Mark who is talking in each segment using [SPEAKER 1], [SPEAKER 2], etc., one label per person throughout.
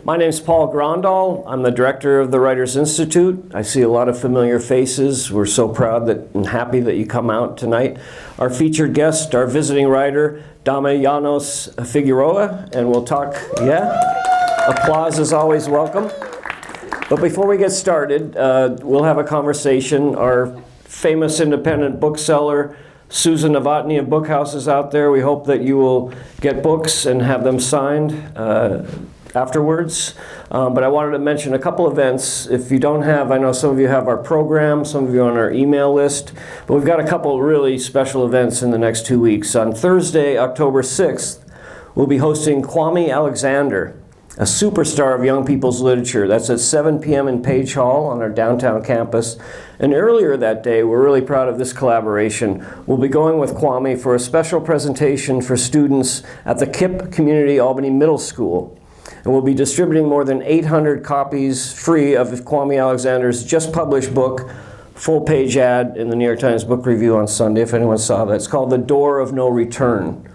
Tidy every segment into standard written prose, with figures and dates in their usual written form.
[SPEAKER 1] My name's Paul Grondahl. I'm the director of the Writers Institute. I see a lot of familiar faces. We're so proud and happy that you come out tonight. Our featured guest, our visiting writer, Dahlma Llanos-Figueroa, and we'll talk, applause is always welcome. But before we get started, we'll have a conversation. Our famous independent bookseller, Susan Novotny of Bookhouses out there. We hope that you will get books and have them signed afterwards. But I wanted to mention a couple events. If you don't have, I know some of you have our program, some of you on our email list, but we've got a couple really special events in the next 2 weeks. On Thursday, October 6th, we'll be hosting Kwame Alexander, a superstar of young people's literature. That's at 7 p.m. in Page Hall on our downtown campus. And earlier that day, we're really proud of this collaboration. We'll be going with Kwame for a special presentation for students at the KIPP Community Albany Middle School. And we'll be distributing more than 800 copies free of Kwame Alexander's just published book, full-page ad in the New York Times Book Review on Sunday, if anyone saw that. It's called The Door of No Return.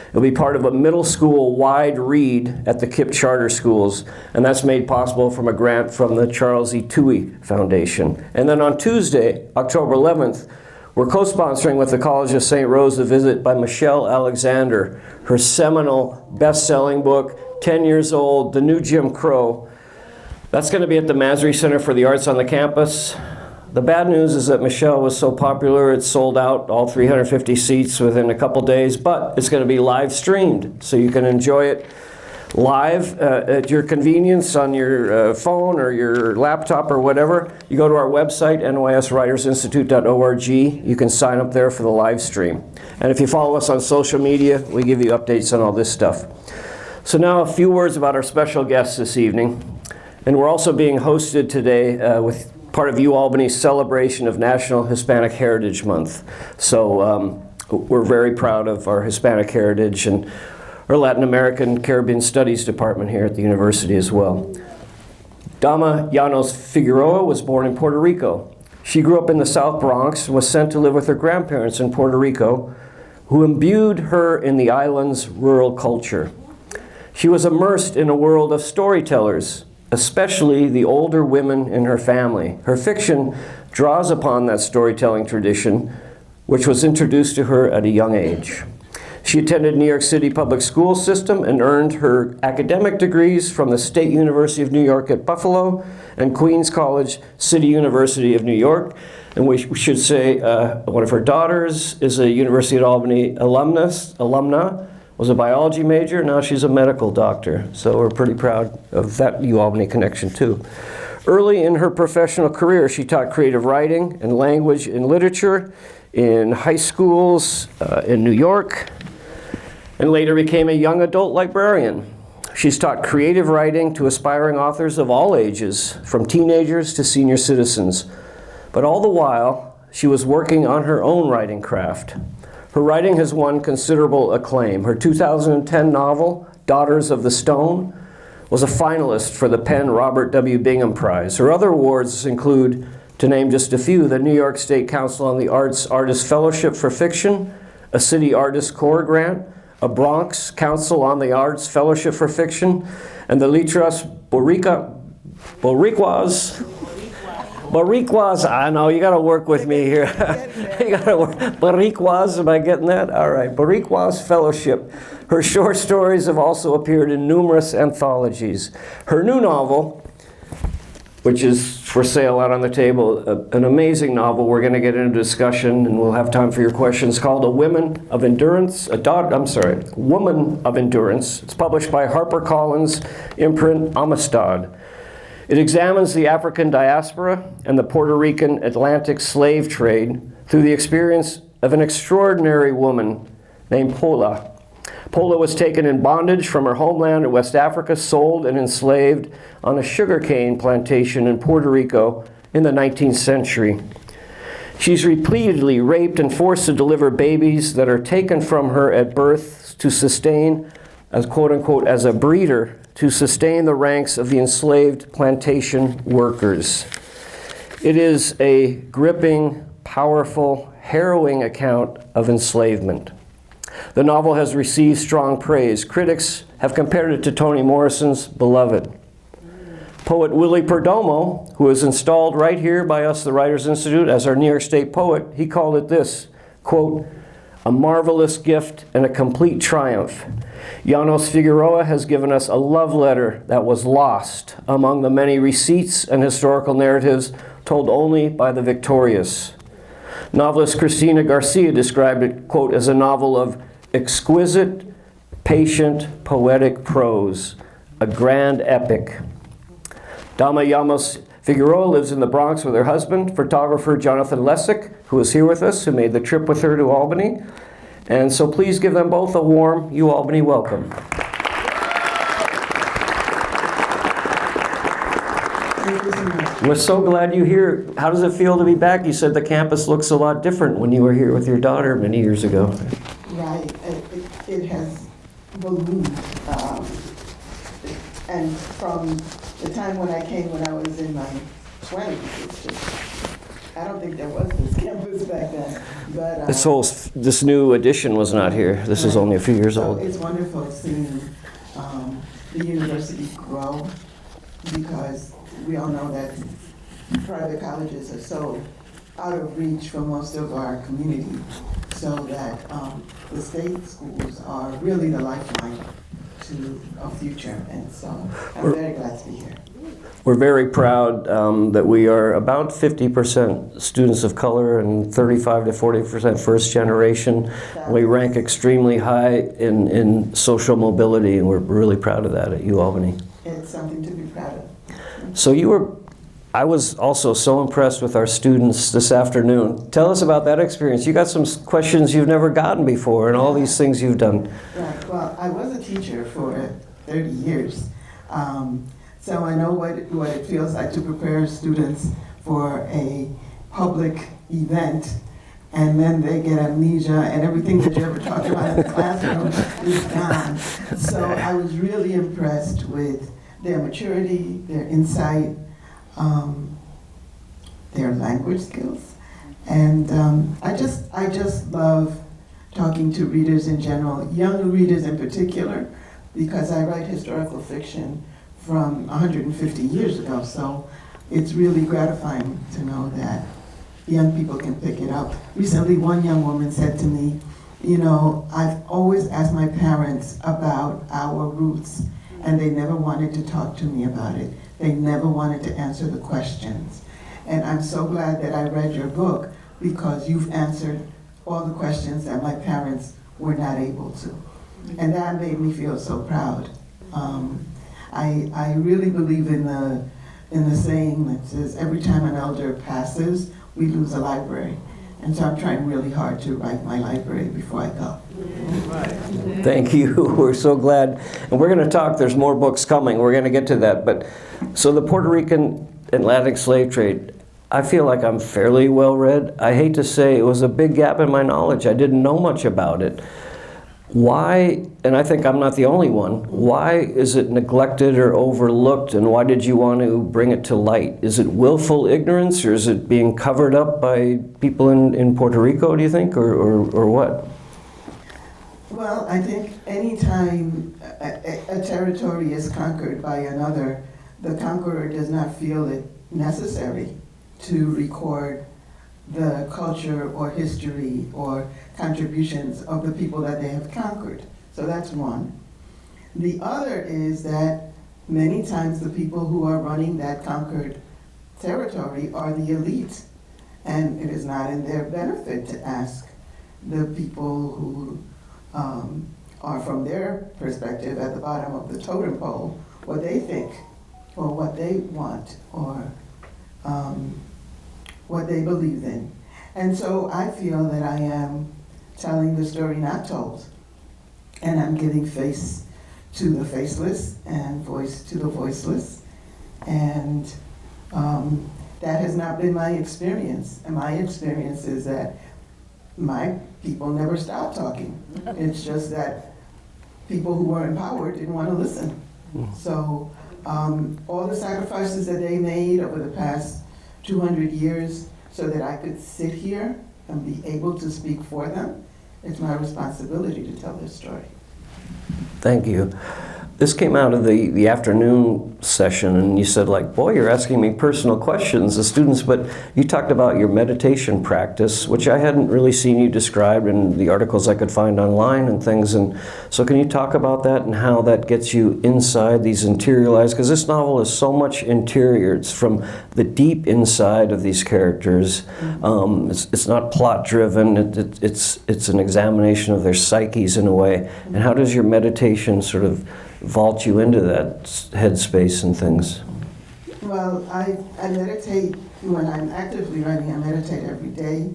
[SPEAKER 1] It'll be part of a middle school wide read at the KIPP charter schools, and that's made possible from a grant from the Charles E. Toohey Foundation. And then on Tuesday, October 11th, we're co-sponsoring with the College of St. Rose a visit by Michelle Alexander, her seminal best-selling book, 10 years old, The New Jim Crow. That's going to be at the Masry Center for the Arts on the campus. The bad news is that Michelle was so popular, it's sold out, all 350 seats within a couple days, but it's going to be live streamed, so you can enjoy it live at your convenience on your phone or your laptop or whatever. You go to our website, nyswritersinstitute.org. You can sign up there for the live stream. And if you follow us on social media, we give you updates on all this stuff. So now a few words about our special guests this evening. And we're also being hosted today with part of UAlbany's celebration of National Hispanic Heritage Month. So we're very proud of our Hispanic heritage and our Latin American Caribbean Studies Department here at the university as well. Dahlma Llanos-Figueroa was born in Puerto Rico. She grew up in the South Bronx and was sent to live with her grandparents in Puerto Rico, who imbued her in the island's rural culture. She was immersed in a world of storytellers, especially the older women in her family. Her fiction draws upon that storytelling tradition, which was introduced to her at a young age. She attended New York City public school system and earned her academic degrees from the State University of New York at Buffalo and Queens College, City University of New York. And we should say one of her daughters is a University at Albany alumna, was a biology major, now she's a medical doctor. So we're pretty proud of that UAlbany connection too. Early in her professional career, she taught creative writing and language and literature in high schools in New York, and later became a young adult librarian. She's taught creative writing to aspiring authors of all ages, from teenagers to senior citizens. But all the while, she was working on her own writing craft. Her writing has won considerable acclaim. Her 2010 novel, Daughters of the Stone, was a finalist for the PEN Robert W. Bingham Prize. Her other awards include, to name just a few, the New York State Council on the Arts Artist Fellowship for Fiction, a City Artist Corps grant, a Bronx Council on the Arts Fellowship for Fiction, and the Letras Boricuas, I know, you gotta work with me here. You gotta work. Boricuas, am I getting that? All right, Boricuas Fellowship. Her short stories have also appeared in numerous anthologies. Her new novel, which is for sale out on the table, an amazing novel. We're gonna get into discussion and we'll have time for your questions, called Woman of Endurance. It's published by HarperCollins imprint Amistad. It examines the African diaspora and the Puerto Rican Atlantic slave trade through the experience of an extraordinary woman named Pola. Pola was taken in bondage from her homeland in West Africa, sold and enslaved on a sugarcane plantation in Puerto Rico in the 19th century. She's repeatedly raped and forced to deliver babies that are taken from her at birth to sustain, as quote unquote, as a breeder, to sustain the ranks of the enslaved plantation workers. It is a gripping, powerful, harrowing account of enslavement. The novel has received strong praise. Critics have compared it to Toni Morrison's Beloved. Poet Willie Perdomo, who was installed right here by us, the Writers Institute, as our New York State poet, he called it this, quote, "a marvelous gift and a complete triumph. Llanos-Figueroa has given us a love letter that was lost among the many receipts and historical narratives told only by the victorious." Novelist Cristina García described it, quote, as a novel of exquisite, patient, poetic prose, a grand epic. Dahlma Llanos-Figueroa lives in the Bronx with her husband, photographer Jonathan Lessick, who is here with us, who made the trip with her to Albany. And so please give them both a warm UAlbany welcome. We're so glad you're here. How does it feel to be back? You said the campus looks a lot different when you were here with your daughter many years ago.
[SPEAKER 2] Right. It has ballooned. And from the time when I came when I was in my 20s, it's just, I don't think there was this campus back then. But
[SPEAKER 1] this new edition was not here. This is only a few years old.
[SPEAKER 2] It's wonderful seeing the university grow, because we all know that private colleges are so out of reach for most of our community, so that the state schools are really the lifeline to our future, and so I'm very glad to be here.
[SPEAKER 1] We're very proud that we are about 50% students of color and 35 to 40% first generation. We rank extremely high in social mobility, and we're really proud of that at UAlbany.
[SPEAKER 2] It's something to be proud of.
[SPEAKER 1] So I was also so impressed with our students this afternoon. Tell us about that experience. You got some questions you've never gotten before and all these things you've done.
[SPEAKER 2] Right. Well, I was a teacher for 30 years. So I know what it feels like to prepare students for a public event, and then they get amnesia and everything that you ever talked about in the classroom is gone. So I was really impressed with their maturity, their insight, their language skills. And I just love talking to readers in general, young readers in particular, because I write historical fiction from 150 years ago. So it's really gratifying to know that young people can pick it up. Recently, one young woman said to me, you know, I've always asked my parents about our roots, and they never wanted to talk to me about it. They never wanted to answer the questions. And I'm so glad that I read your book, because you've answered all the questions that my parents were not able to. And that made me feel so proud. I really believe in the saying that says, every time an elder passes, we lose a library. And so I'm trying really hard to write my library before I go.
[SPEAKER 1] Thank you. We're so glad. And we're going to talk, there's more books coming. We're going to get to that. But so the Puerto Rican Atlantic slave trade, I feel like I'm fairly well read. I hate to say it was a big gap in my knowledge. I didn't know much about it. Why, and I think I'm not the only one, why is it neglected or overlooked, and why did you want to bring it to light? Is it willful ignorance, or is it being covered up by people in Puerto Rico, do you think, or what?
[SPEAKER 2] Well, I think any time a territory is conquered by another, the conqueror does not feel it necessary to record the culture or history or contributions of the people that they have conquered. So that's one. The other is that many times the people who are running that conquered territory are the elite, and it is not in their benefit to ask the people who are from their perspective at the bottom of the totem pole what they think or what they want or what they believe in. And so I feel that I am telling the story not told, and I'm giving face to the faceless and voice to the voiceless, and that has not been my experience. And my experience is that my people never stopped talking. It's just that people who were empowered didn't want to listen. So all the sacrifices that they made over the past 200 years so that I could sit here and be able to speak for them, it's my responsibility to tell their story.
[SPEAKER 1] Thank you. This came out of the afternoon session, and you said, like, boy, you're asking me personal questions, the students, but you talked about your meditation practice, which I hadn't really seen you described in the articles I could find online and things. And so can you talk about that and how that gets you inside these interiorized, because this novel is so much interior. It's from the deep inside of these characters. It's not plot driven. It's an examination of their psyches in a way. And how does your meditation sort of vault you into that headspace and things?
[SPEAKER 2] Well, I meditate when I'm actively writing. I meditate every day,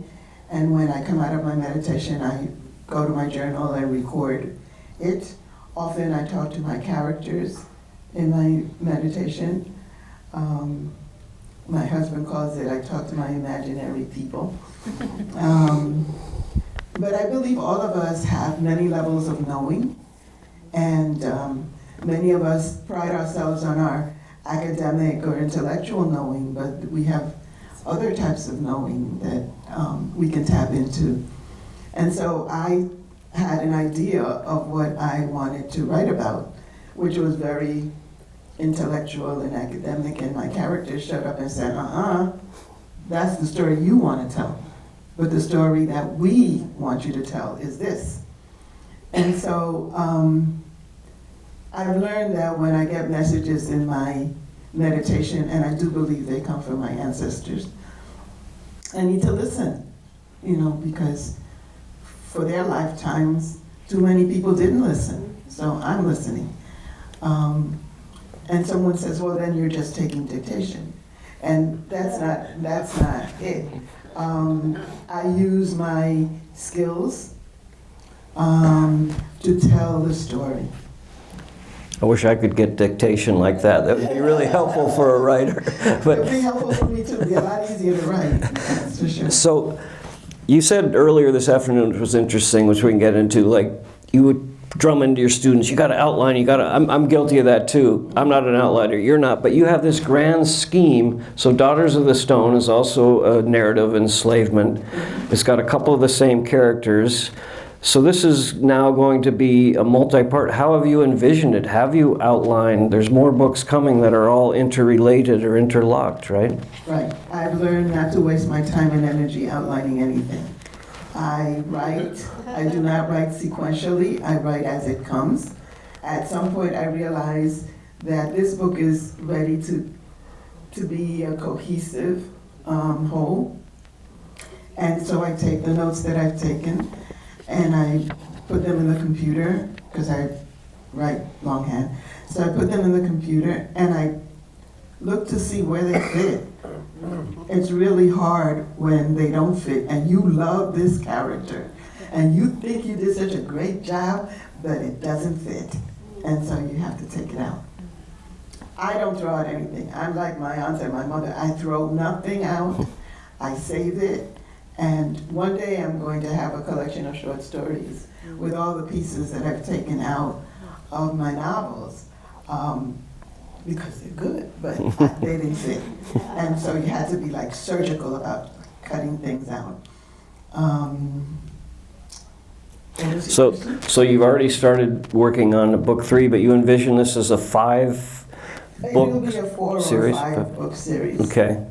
[SPEAKER 2] and when I come out of my meditation, I go to my journal and record it. Often I talk to my characters in my meditation. My husband calls it, I talk to my imaginary people. But I believe all of us have many levels of knowing, and many of us pride ourselves on our academic or intellectual knowing, but we have other types of knowing that we can tap into. And so I had an idea of what I wanted to write about, which was very intellectual and academic, and my character showed up and said, that's the story you want to tell, but the story that we want you to tell is this. And so I've learned that when I get messages in my meditation, and I do believe they come from my ancestors, I need to listen, because for their lifetimes, too many people didn't listen, so I'm listening. And someone says, well, then you're just taking dictation. And that's not it. I use my skills to tell the story.
[SPEAKER 1] I wish I could get dictation like that. That would be really helpful for a writer.
[SPEAKER 2] But it would be helpful for me too. It would be a lot easier to write, that's for sure.
[SPEAKER 1] So you said earlier this afternoon, which was interesting, which we can get into, like you would drum into your students, you got to outline, I'm guilty of that too. I'm not an outliner, you're not, but you have this grand scheme. So Daughters of the Stone is also a narrative of enslavement. It's got a couple of the same characters. So this is now going to be a multi-part. How have you envisioned it? Have you outlined? There's more books coming that are all interrelated or interlocked, right?
[SPEAKER 2] Right. I've learned not to waste my time and energy outlining anything. I write. I do not write sequentially. I write as it comes. At some point, I realize that this book is ready to be a cohesive whole. And so I take the notes that I've taken, and I put them in the computer, because I write longhand. So I put them in the computer, and I look to see where they fit. It's really hard when they don't fit, and you love this character, and you think you did such a great job, but it doesn't fit. And so you have to take it out. I don't throw out anything. I'm like my aunt and my mother. I throw nothing out. I save it. And one day I'm going to have a collection of short stories with all the pieces that I've taken out of my novels, because they're good, but they didn't fit. And so you had to be like surgical about cutting things out.
[SPEAKER 1] So you've already started working on book 3, but you envision this as a 5-book
[SPEAKER 2] It'll be a 4
[SPEAKER 1] series?
[SPEAKER 2] or 5 book series.
[SPEAKER 1] Okay.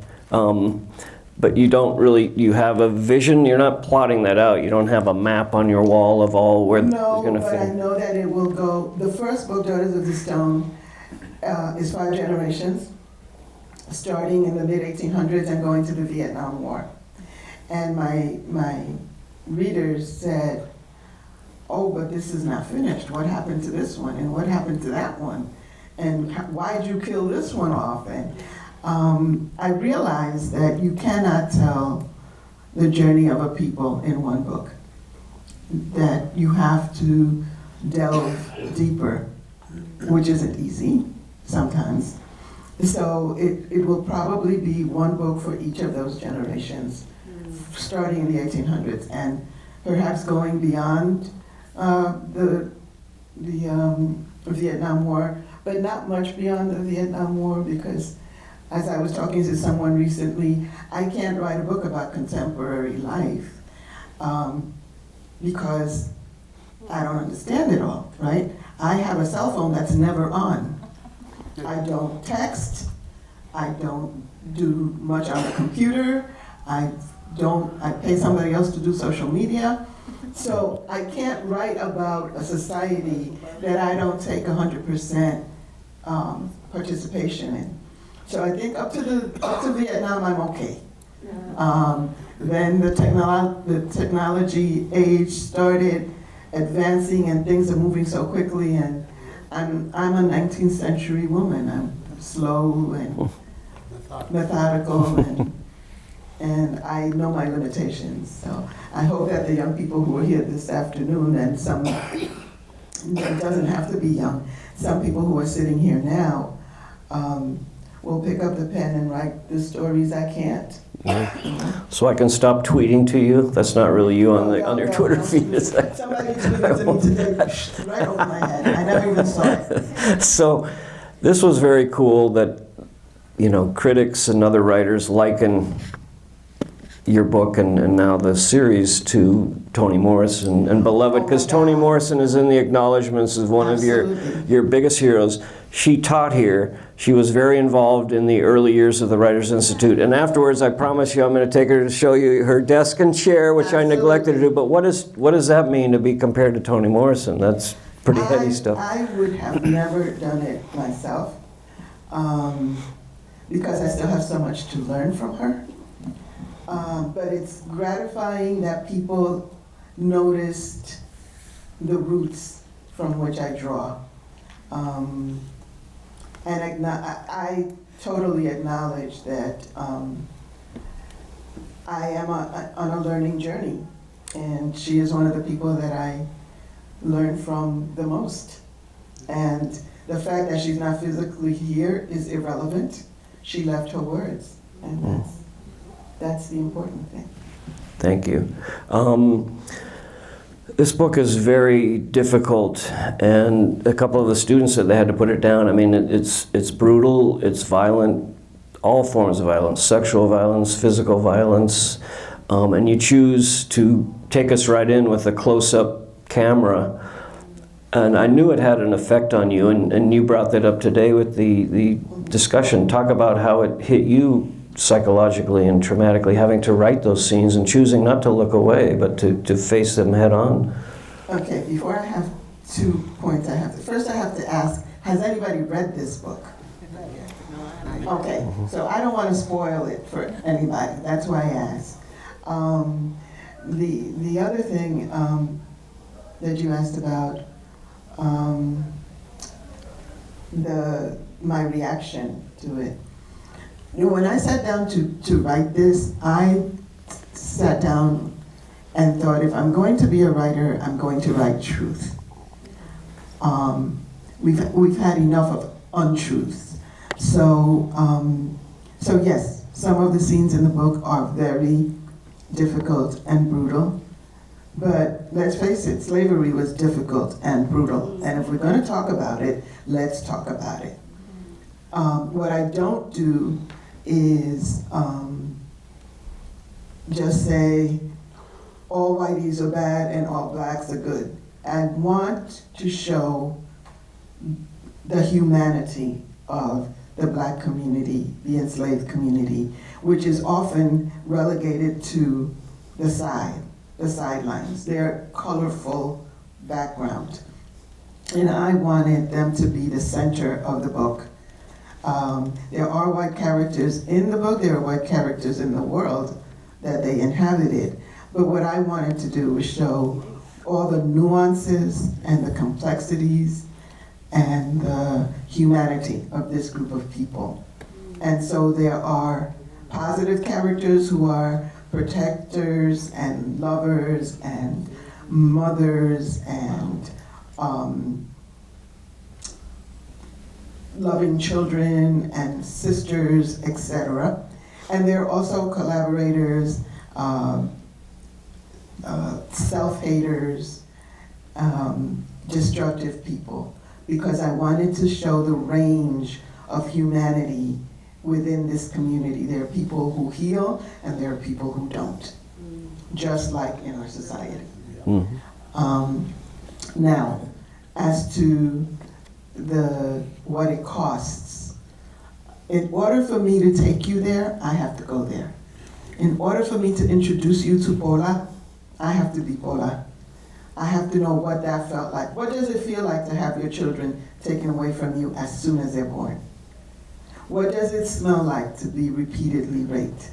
[SPEAKER 1] But you don't really, you have a vision, you're not plotting that out, you don't have a map on your wall of all where it's going to
[SPEAKER 2] No,
[SPEAKER 1] fit.
[SPEAKER 2] but I know that it will go, the first book, Daughters of the Stone, is 5 generations, starting in the mid-1800s and going to the Vietnam War. And my readers said, oh, but this is not finished. What happened to this one? And what happened to that one? And why'd you kill this one off? And I realized that you cannot tell the journey of a people in one book, that you have to delve deeper, which isn't easy sometimes. So it will probably be one book for each of those generations, starting in the 1800s, and perhaps going beyond the Vietnam War, but not much beyond the Vietnam War, because as I was talking to someone recently, I can't write a book about contemporary life because I don't understand it all, right? I have a cell phone that's never on. I don't text. I don't do much on the computer. I pay somebody else to do social media. So I can't write about a society that I don't take 100% participation in. So I think up to Vietnam, I'm okay. Then the technology age started advancing, and things are moving so quickly. And I'm a 19th century woman. I'm slow and methodical, and I know my limitations. So I hope that the young people who are here this afternoon, and some, it doesn't have to be young, some people who are sitting here now, will pick up the pen and write the stories I can't.
[SPEAKER 1] So I can stop tweeting to you? That's not really you on your Twitter feed, is that?
[SPEAKER 2] Somebody tweeted to me today, right over my head. I never even saw it.
[SPEAKER 1] So this was very cool that, you know, critics and other writers liken your book and now the series to Toni Morrison and Beloved, because Toni Morrison is in the acknowledgments as one of your biggest heroes. She taught here. She was very involved in the early years of the Writers Institute. And afterwards, I promise you, I'm going to take her to show you her desk and chair, which I neglected to do. But what does that mean to be compared to Toni Morrison? That's pretty heady stuff.
[SPEAKER 2] I would have never done it myself because I still have so much to learn from her. But it's gratifying that people noticed the roots from which I draw. And I totally acknowledge that I am on a learning journey, and she is one of the people that I learn from the most. And the fact that she's not physically here is irrelevant. She left her words, and that's the important thing.
[SPEAKER 1] Thank you. This book is very difficult, and a couple of the students said they had to put it down. I mean, it's brutal, it's violent, all forms of violence, sexual violence, physical violence, and you choose to take us right in with a close-up camera. And I knew it had an effect on you, and you brought that up today with the discussion. Talk about how it hit you psychologically and traumatically, having to write those scenes and choosing not to look away, but to face them head on.
[SPEAKER 2] Okay, before I have 2 points, first I have to ask, has anybody read this book? Okay, so I don't want to spoil it for anybody. That's why I asked. The other thing that you asked about, my reaction to it. You know, when I sat down to write this, I sat down and thought, if I'm going to be a writer, I'm going to write truth. We've had enough of untruths. So yes, some of the scenes in the book are very difficult and brutal. But let's face it, slavery was difficult and brutal. And if we're going to talk about it, let's talk about it. What I don't do is just say all whiteys are bad and all blacks are good. I want to show the humanity of the black community, the enslaved community, which is often relegated to the sidelines, their colorful background. And I wanted them to be the center of the book. There are white characters in the book, there are white characters in the world that they inhabited. But what I wanted to do was show all the nuances and the complexities and the humanity of this group of people. And so there are positive characters who are protectors and lovers and mothers and loving children and sisters, etc. And there are also collaborators, self-haters, destructive people, because I wanted to show the range of humanity within this community. There are people who heal and there are people who don't, just like in our society. Mm-hmm. Now, as to what it costs. In order for me to take you there, I have to go there. In order for me to introduce you to Pola, I have to be Pola. I have to know what that felt like. What does it feel like to have your children taken away from you as soon as they're born? What does it smell like to be repeatedly raped?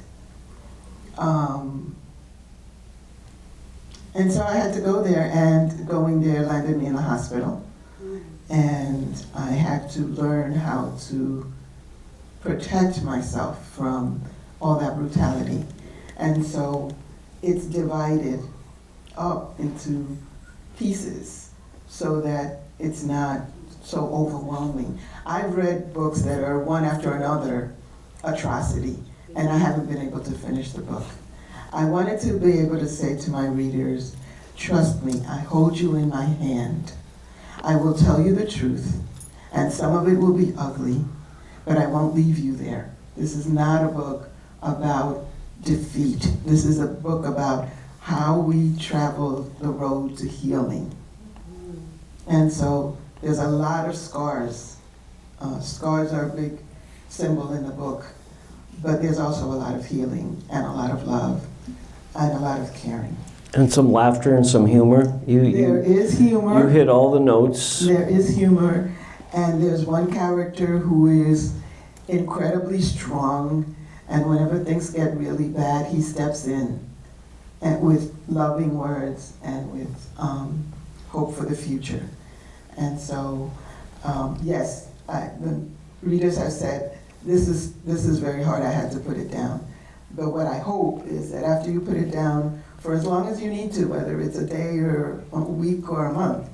[SPEAKER 2] And so I had to go there, and going there landed me in the hospital. And I had to learn how to protect myself from all that brutality. And so it's divided up into pieces so that it's not so overwhelming. I've read books that are one after another atrocity, and I haven't been able to finish the book. I wanted to be able to say to my readers, trust me, I hold you in my hand. I will tell you the truth, and some of it will be ugly, but I won't leave you there. This is not a book about defeat. This is a book about how we travel the road to healing. And so there's a lot of scars. Scars are a big symbol in the book, but there's also a lot of healing and a lot of love and a lot of caring.
[SPEAKER 1] And some laughter and some humor.
[SPEAKER 2] There is humor.
[SPEAKER 1] You hit all the notes.
[SPEAKER 2] There is humor, and there's one character who is incredibly strong, and whenever things get really bad, he steps in and with loving words and with hope for the future. And so, yes, the readers have said, this is very hard, I had to put it down. But what I hope is that after you put it down, for as long as you need to, whether it's a day or a week or a month,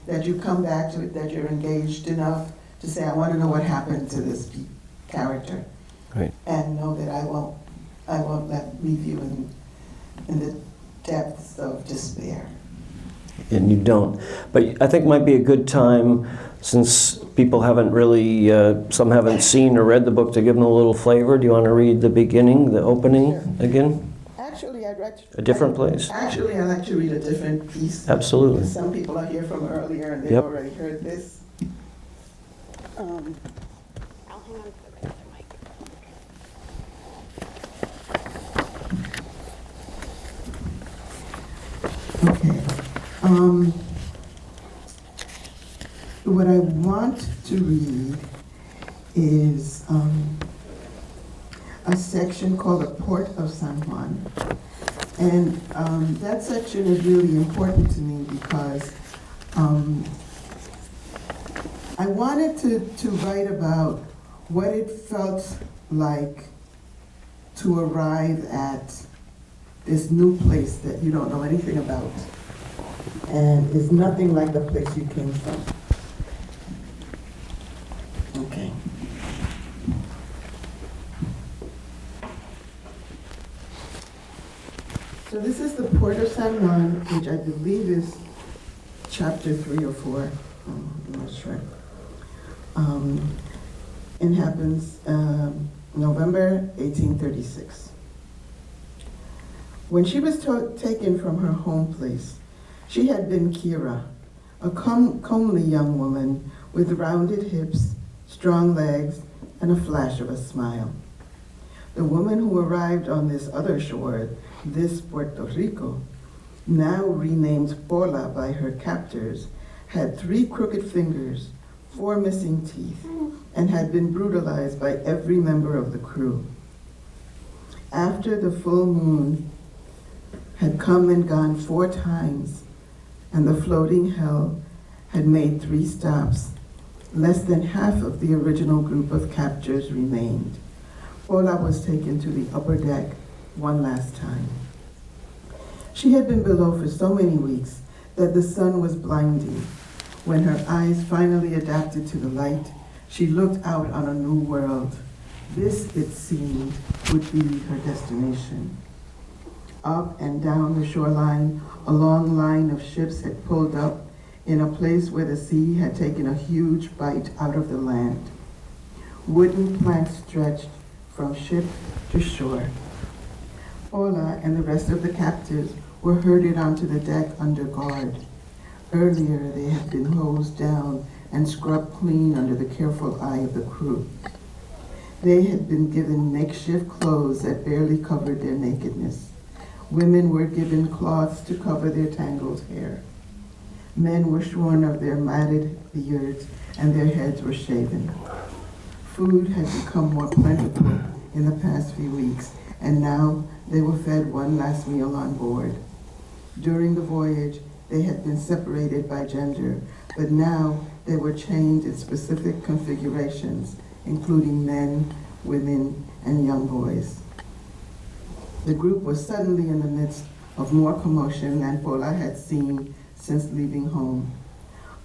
[SPEAKER 2] that you come back to it, that you're engaged enough to say, I want to know what happened to this character.
[SPEAKER 1] Right.
[SPEAKER 2] And know that I won't leave you in the depths of despair.
[SPEAKER 1] And you don't. But I think it might be a good time, since people haven't really, some haven't seen or read the book, to give them a little flavor. Do you want to read the beginning, the opening again?
[SPEAKER 2] Actually, I'd like to...
[SPEAKER 1] A different place?
[SPEAKER 2] Actually, I'd like to read a different piece.
[SPEAKER 1] Absolutely.
[SPEAKER 2] Some people are here from earlier and they've already heard this.
[SPEAKER 3] I'll hang on to the other mic.
[SPEAKER 2] Okay. What I want to read is a section called The Port of San Juan. And that section is really important to me because I wanted to write about what it felt like to arrive at this new place that you don't know anything about, and is nothing like the place you came from. Okay. So this is the Port of San Juan, which I believe is chapter 3 or 4. I'm not sure. It happens November 1836. When she was taken from her home place, she had been Kira, a comely young woman with rounded hips, strong legs, and a flash of a smile. The woman who arrived on this other shore, this Puerto Rico, now renamed Pola by her captors, had 3 crooked fingers, 4 missing teeth, and had been brutalized by every member of the crew. After the full moon had come and gone 4 times, and the floating hell had made 3 stops, less than half of the original group of captors remained. Pola was taken to the upper deck one last time. She had been below for so many weeks that the sun was blinding. When her eyes finally adapted to the light, she looked out on a new world. This, it seemed, would be her destination. Up and down the shoreline, a long line of ships had pulled up in a place where the sea had taken a huge bite out of the land. Wooden planks stretched from ship to shore. Pola and the rest of the captives were herded onto the deck under guard. Earlier, they had been hosed down and scrubbed clean under the careful eye of the crew. They had been given makeshift clothes that barely covered their nakedness. Women were given cloths to cover their tangled hair. Men were shorn of their matted beards and their heads were shaven. Food had become more plentiful in the past few weeks, and now they were fed one last meal on board. During the voyage, they had been separated by gender, but now they were chained in specific configurations, including men, women, and young boys. The group was suddenly in the midst of more commotion than Pola had seen since leaving home.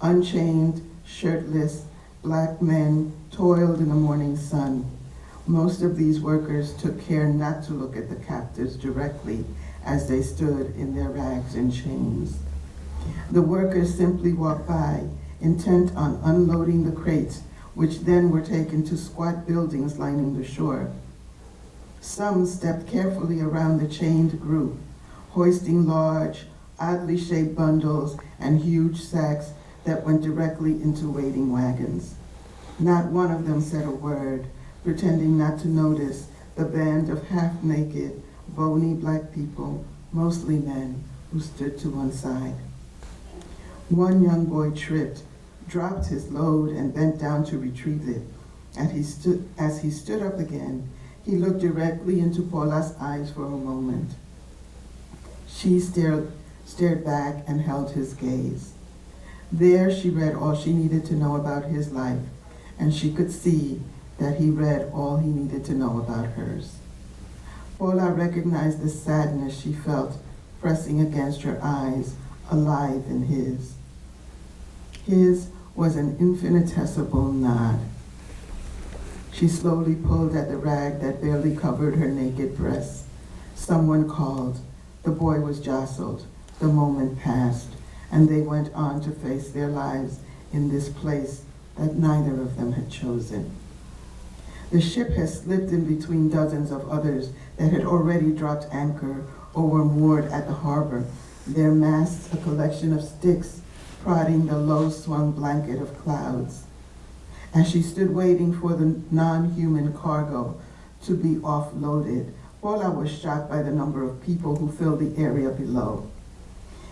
[SPEAKER 2] Unchained, shirtless, black men toiled in the morning sun. Most of these workers took care not to look at the captives directly as they stood in their rags and chains. The workers simply walked by, intent on unloading the crates, which then were taken to squat buildings lining the shore. Some stepped carefully around the chained group, hoisting large, oddly shaped bundles and huge sacks that went directly into waiting wagons. Not one of them said a word, pretending not to notice the band of half-naked, bony black people, mostly men, who stood to one side. One young boy tripped, dropped his load, and bent down to retrieve it. As he stood up again, he looked directly into Pola's eyes for a moment. She stared back and held his gaze. There she read all she needed to know about his life, and she could see that he read all he needed to know about hers. Pola recognized the sadness she felt pressing against her eyes, alive in his. His was an infinitesimal nod. She slowly pulled at the rag that barely covered her naked breasts. Someone called. The boy was jostled. The moment passed, and they went on to face their lives in this place that neither of them had chosen. The ship had slipped in between dozens of others that had already dropped anchor or were moored at the harbor, their masts a collection of sticks prodding the low-swung blanket of clouds. As she stood waiting for the non-human cargo to be offloaded, Pola was shocked by the number of people who filled the area below.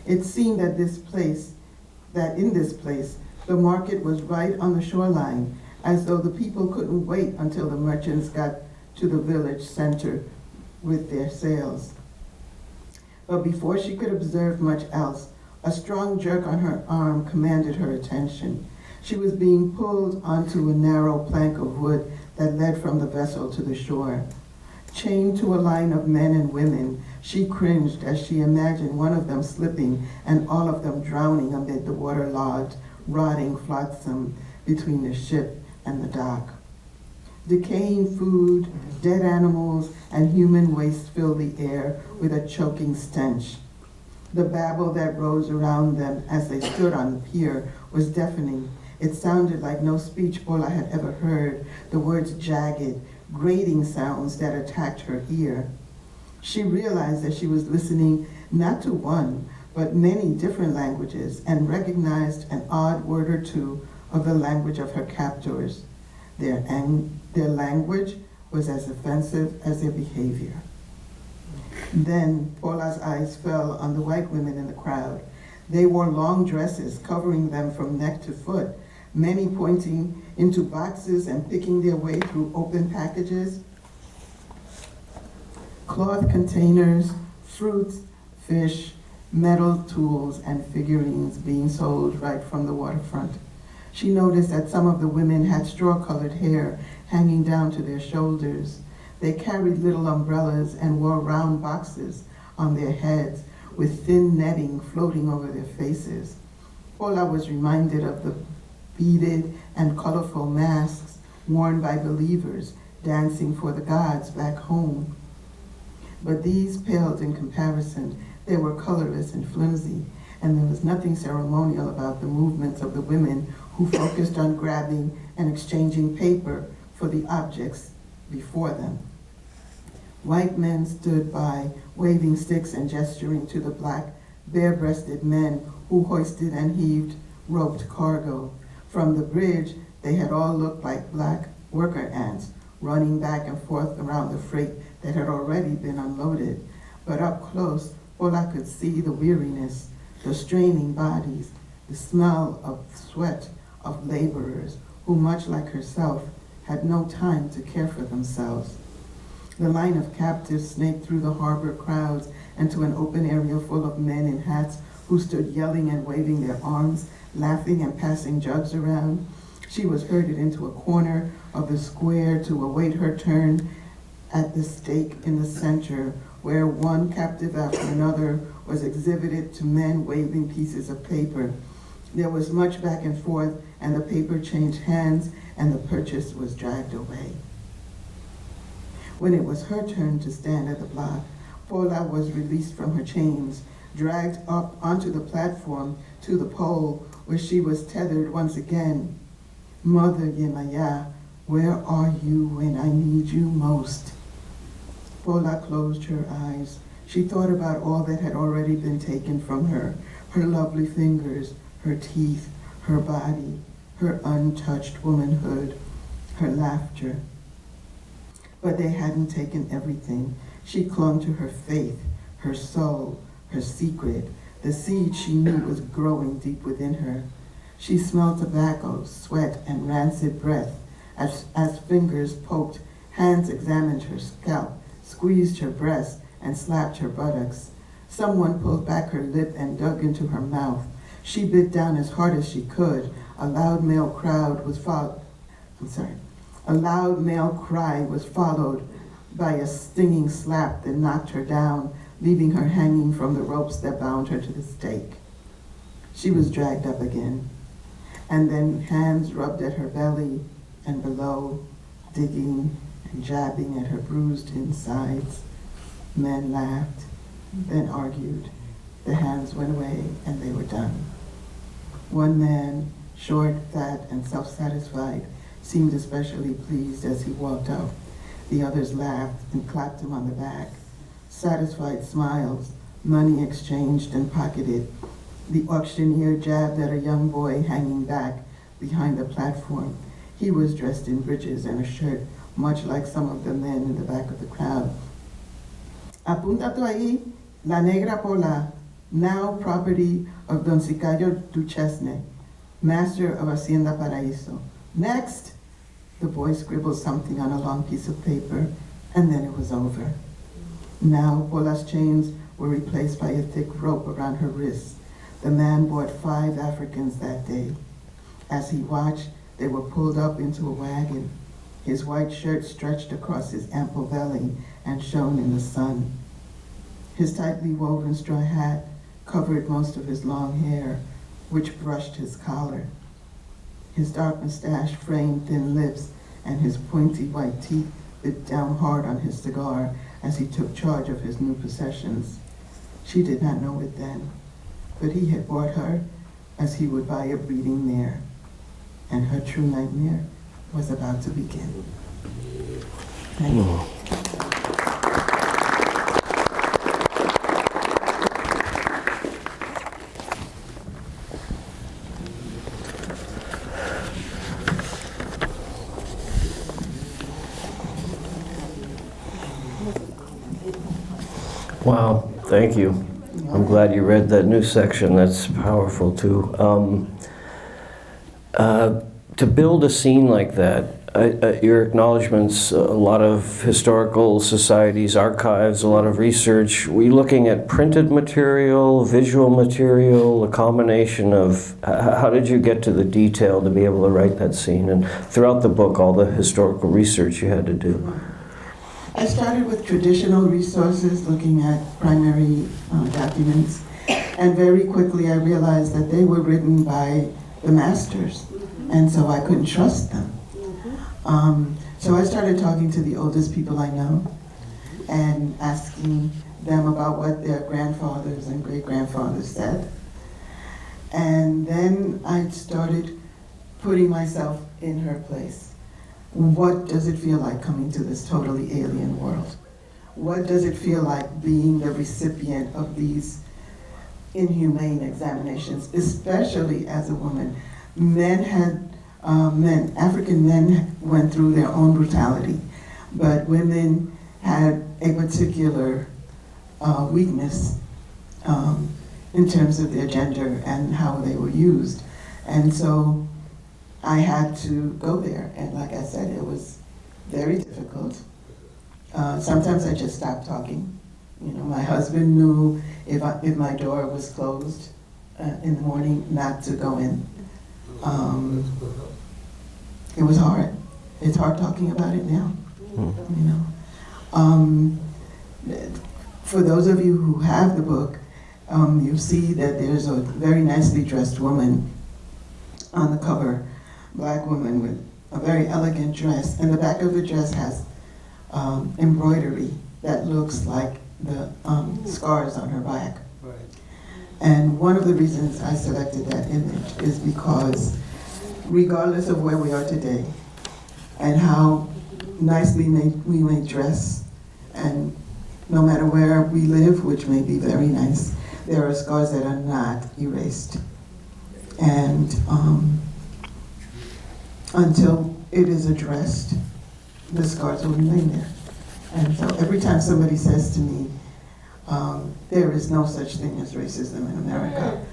[SPEAKER 2] It seemed that in this place, the market was right on the shoreline, as though the people couldn't wait until the merchants got to the village center with their sales. But before she could observe much else, a strong jerk on her arm commanded her attention. She was being pulled onto a narrow plank of wood that led from the vessel to the shore. Chained to a line of men and women, she cringed as she imagined one of them slipping and all of them drowning amid the waterlogged, rotting flotsam between the ship and the dock. Decaying food, dead animals, and human waste filled the air with a choking stench. The babble that rose around them as they stood on the pier was deafening. It sounded like no speech Pola had ever heard, the words jagged, grating sounds that attacked her ear. She realized that she was listening not to one, but many different languages, and recognized an odd word or two of the language of her captors. Their language was as offensive as their behavior. Then Pola's eyes fell on the white women in the crowd. They wore long dresses covering them from neck to foot, many pointing into boxes and picking their way through open packages, cloth containers, fruits, fish, metal tools, and figurines being sold right from the waterfront. She noticed that some of the women had straw-colored hair hanging down to their shoulders. They carried little umbrellas and wore round boxes on their heads with thin netting floating over their faces. Pola was reminded of the beaded and colorful masks worn by believers dancing for the gods back home. But these paled in comparison. They were colorless and flimsy, and there was nothing ceremonial about the movements of the women who focused on grabbing and exchanging paper for the objects before them. White men stood by, waving sticks and gesturing to the black, bare-breasted men who hoisted and heaved roped cargo. From the bridge, they had all looked like black worker ants running back and forth around the freight that had already been unloaded. But up close, Pola could see the weariness, the straining bodies, the smell of sweat of laborers who, much like herself, had no time to care for themselves. The line of captives snaked through the harbor crowds and to an open area full of men in hats who stood yelling and waving their arms, laughing and passing jugs around. She was herded into a corner of the square to await her turn at the stake in the center, where one captive after another was exhibited to men waving pieces of paper. There was much back and forth, and the paper changed hands, and the purchase was dragged away. When it was her turn to stand at the block, Pola was released from her chains, dragged up onto the platform to the pole, where she was tethered once again. Mother Yemaya, where are you when I need you most? Pola closed her eyes. She thought about all that had already been taken from her, her lovely fingers, her teeth, her body, her untouched womanhood, her laughter. But they hadn't taken everything. She clung to her faith, her soul, her secret. The seed she knew was growing deep within her. She smelled tobacco, sweat, and rancid breath as fingers poked, hands examined her scalp, squeezed her breast, and slapped her buttocks. Someone pulled back her lip and dug into her mouth. She bit down as hard as she could. A loud male cry was followed by a stinging slap that knocked her down, leaving her hanging from the ropes that bound her to the stake. She was dragged up again, and then hands rubbed at her belly and below, digging and jabbing at her bruised insides. Men laughed, then argued. The hands went away, and they were done. One man, short, fat, and self-satisfied, seemed especially pleased as he walked out. The others laughed and clapped him on the back. Satisfied smiles, money exchanged and pocketed. The auctioneer jabbed at a young boy hanging back behind the platform. He was dressed in breeches and a shirt, much like some of the men in the back of the crowd. Apunta tú ahí, la negra Pola, now property of Don Sicario Duchesne, master of Hacienda Paraíso. Next! The boy scribbled something on a long piece of paper, and then it was over. Now Pola's chains were replaced by a thick rope around her wrists. The man bought 5 Africans that day. As he watched, they were pulled up into a wagon. His white shirt stretched across his ample belly and shone in the sun. His tightly woven straw hat covered most of his long hair, which brushed his collar. His dark mustache framed thin lips, and his pointy white teeth bit down hard on his cigar as he took charge of his new possessions. She did not know it then, but he had bought her as he would buy a breeding mare, and her true nightmare was about to begin. Thank you.
[SPEAKER 1] Wow, thank you. I'm glad you read that new section. That's powerful too. To build a scene like that, your acknowledgments, a lot of historical societies, archives, a lot of research. Were you looking at printed material, visual material, a combination of, how did you get to the detail to be able to write that scene? And throughout the book, all the historical research you had to do.
[SPEAKER 2] I started with traditional resources, looking at primary documents, and very quickly I realized that they were written by the masters, and so I couldn't trust them. So I started talking to the oldest people I know and asking them about what their grandfathers and great-grandfathers said. And then I started putting myself in her place. What does it feel like coming to this totally alien world? What does it feel like being the recipient of these inhumane examinations, especially as a woman. African men went through their own brutality, but women had a particular weakness in terms of their gender and how they were used. And so I had to go there, and like I said, it was very difficult. Sometimes I just stopped talking. You know, my husband knew if my door was closed in the morning not to go in. It was hard. It's hard talking about it now, you know. For those of you who have the book, you see that there's a very nicely dressed woman on the cover, black woman with a very elegant dress, and the back of the dress has embroidery that looks like the scars on her back.
[SPEAKER 4] Right.
[SPEAKER 2] And one of the reasons I selected that image is because regardless of where we are today and how nicely we may dress, and no matter where we live, which may be very nice, there are scars that are not erased. And until it is addressed, the scars will remain there. And so every time somebody says to me, there is no such thing as racism in America,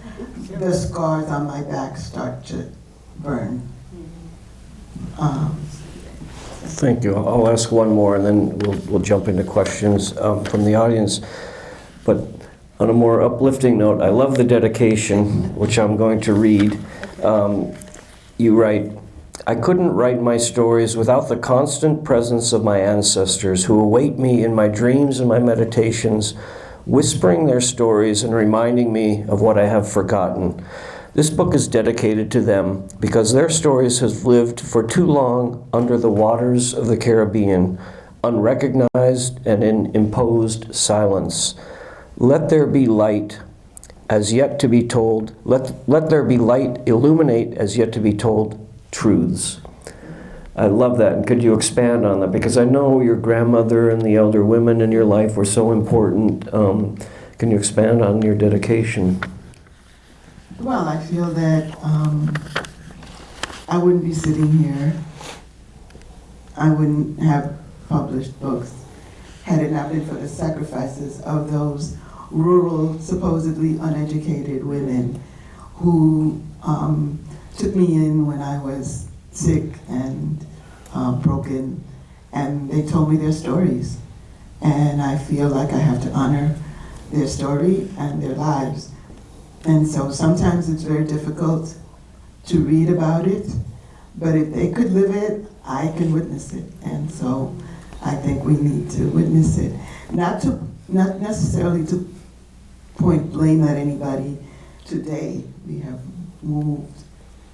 [SPEAKER 2] the scars on my back start to burn.
[SPEAKER 1] Thank you. I'll ask one more, and then we'll jump into questions from the audience. But on a more uplifting note, I love the dedication, which I'm going to read. You write, "I couldn't write my stories without the constant presence of my ancestors who await me in my dreams and my meditations, whispering their stories and reminding me of what I have forgotten. This book is dedicated to them because their stories have lived for too long under the waters of the Caribbean, unrecognized and in imposed silence. Let there be light as yet to be told. Let there be light illuminate as yet to be told truths." I love that. And could you expand on that? Because I know your grandmother and the elder women in your life were so important. Can you expand on your dedication?
[SPEAKER 2] Well, I feel that I wouldn't be sitting here. I wouldn't have published books had it not been for the sacrifices of those rural, supposedly uneducated women who took me in when I was sick and broken, and they told me their stories. And I feel like I have to honor their story and their lives. And so sometimes it's very difficult to read about it, but if they could live it, I can witness it. And so I think we need to witness it. Not necessarily to point blame at anybody today. We have moved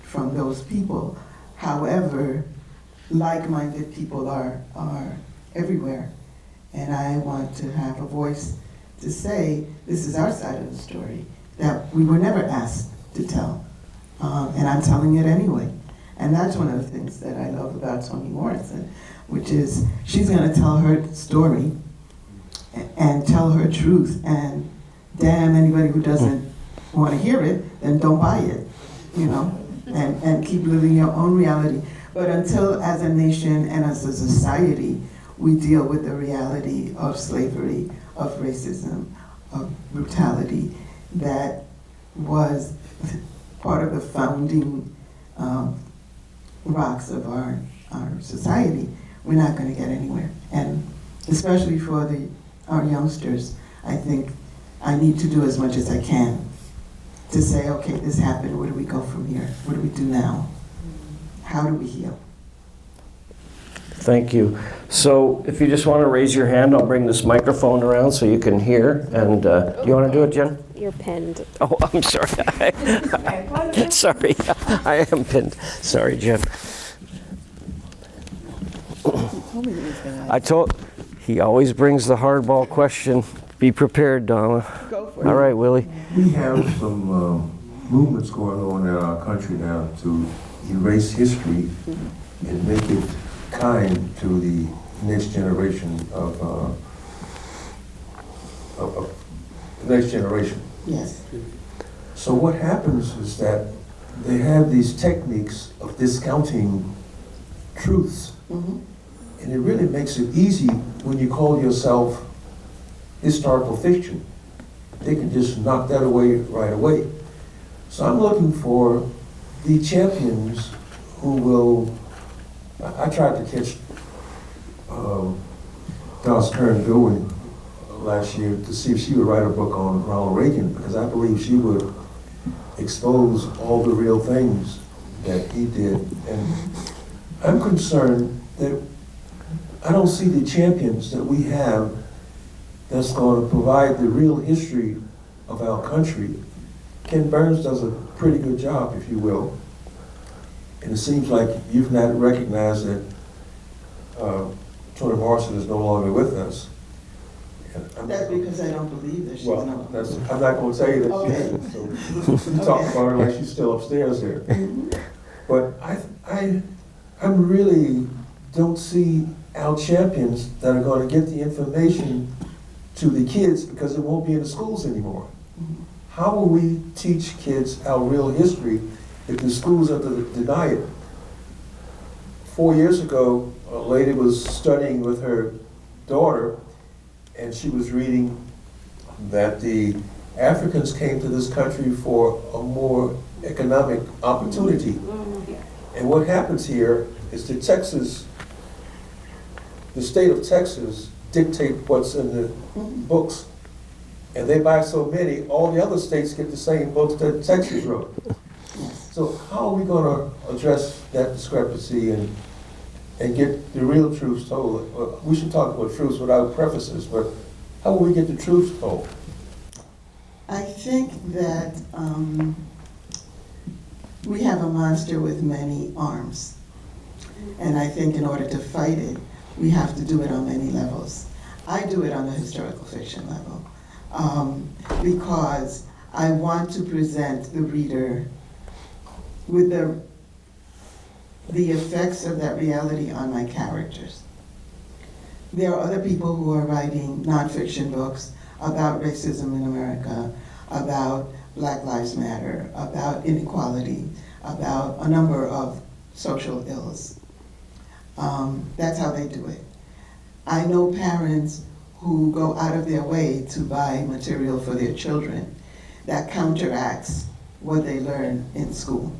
[SPEAKER 2] from those people. However, like-minded people are everywhere. And I want to have a voice to say, this is our side of the story that we were never asked to tell. And I'm telling it anyway. And that's one of the things that I love about Toni Morrison, which is she's gonna tell her story and tell her truth, and damn anybody who doesn't want to hear it, then don't buy it, you know, and keep living your own reality. But until as a nation and as a society, we deal with the reality of slavery, of racism, of brutality that was part of the founding rocks of our society, we're not going to get anywhere. And especially for our youngsters, I think I need to do as much as I can to say, okay, this happened, where do we go from here? What do we do now? How do we heal?
[SPEAKER 1] Thank you. So if you just want to raise your hand, I'll bring this microphone around so you can hear. And do you want to do it, Jen?
[SPEAKER 3] You're pinned.
[SPEAKER 1] Oh, I'm sorry. Sorry, I am pinned. Sorry, Jen. I told, he always brings the hardball question. Be prepared, Dahlma.
[SPEAKER 2] Go for it.
[SPEAKER 1] All right, Willie.
[SPEAKER 4] We have some movements going on in our country now to erase history and make it kind to the next generation of next generation.
[SPEAKER 2] Yes.
[SPEAKER 4] So what happens is that they have these techniques of discounting truths.
[SPEAKER 2] Mhm.
[SPEAKER 4] And it really makes it easy when you call yourself historical fiction. They can just knock that away right away. So I'm looking for the champions who will, I tried to catch Dallas Kern Goodwin last year to see if she would write a book on Ronald Reagan, because I believe she would expose all the real things that he did. And I'm concerned that I don't see the champions that we have that's going to provide the real history of our country. Ken Burns does a pretty good job, if you will. And it seems like you've not recognized that Toni Morrison is no longer with us.
[SPEAKER 2] That's because I don't believe that she's
[SPEAKER 4] Well,
[SPEAKER 2] not.
[SPEAKER 4] I'm not going to tell you that
[SPEAKER 2] Okay.
[SPEAKER 4] she is. So you talk about her like she's still upstairs there.
[SPEAKER 2] Mhm.
[SPEAKER 4] But I really don't see our champions that are going to get the information to the kids, because it won't be in the schools anymore. How will we teach kids our real history if the schools are to deny it? 4 years ago, a lady was studying with her daughter, and she was reading that the Africans came to this country for a more economic opportunity. And what happens here is the state of Texas dictate what's in the books. And they buy so many, all the other states get the same books that Texas wrote. So how are we going to address that discrepancy and get the real truths told? We should talk about truths without prefaces, but how will we get the truth told?
[SPEAKER 2] I think that we have a monster with many arms. And I think in order to fight it, we have to do it on many levels. I do it on the historical fiction level because I want to present the reader with the effects of that reality on my characters. There are other people who are writing nonfiction books about racism in America, about Black Lives Matter, about inequality, about a number of social ills. That's how they do it. I know parents who go out of their way to buy material for their children that counteracts what they learn in school.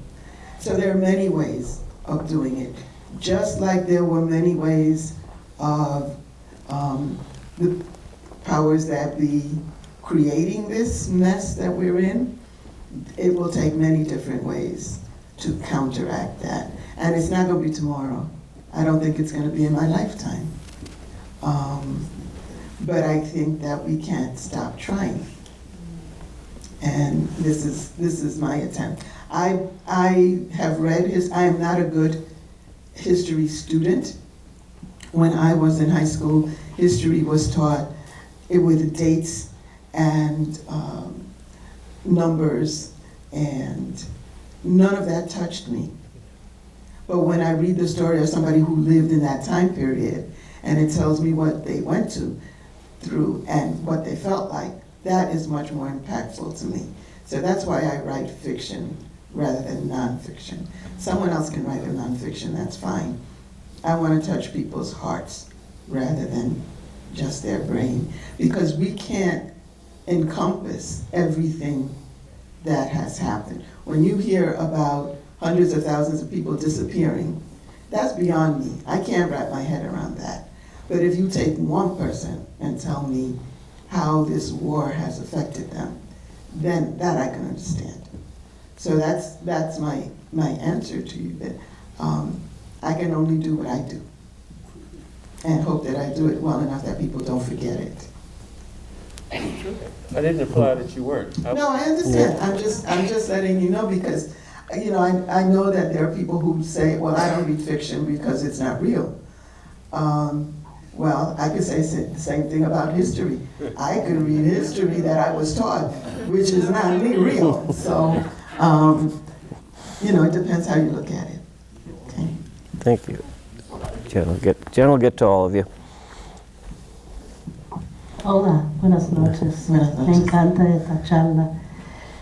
[SPEAKER 2] So there are many ways of doing it. Just like there were many ways of the powers that be creating this mess that we're in, it will take many different ways to counteract that. And it's not going to be tomorrow. I don't think it's going to be in my lifetime. But I think that we can't stop trying. And this is my attempt. I have read I am not a good history student. When I was in high school, history was taught with dates and numbers, and none of that touched me. But when I read the story of somebody who lived in that time period, and it tells me what they went through and what they felt like, that is much more impactful to me. So that's why I write fiction rather than nonfiction. Someone else can write a nonfiction, that's fine. I want to touch people's hearts rather than just their brain, because we can't encompass everything that has happened. When you hear about hundreds of thousands of people disappearing, that's beyond me. I can't wrap my head around that. But if you take one person and tell me how this war has affected them, then that I can understand. So that's my answer to you, that I can only do what I do and hope that I do it well enough that people don't forget it.
[SPEAKER 4] I didn't imply that you weren't.
[SPEAKER 2] No, I understand. Yeah. I'm just letting you know, because I know that there are people who say, well, I don't read fiction because it's not real. Well, I could say the same thing about history. I could read history that I was taught, which is not real. So, it depends how you look at it. Okay.
[SPEAKER 1] Thank you. Jen will get to all of you.
[SPEAKER 5] Hola, buenas noches.
[SPEAKER 2] Buenas
[SPEAKER 5] Me
[SPEAKER 2] noches.
[SPEAKER 5] encanta esta charla.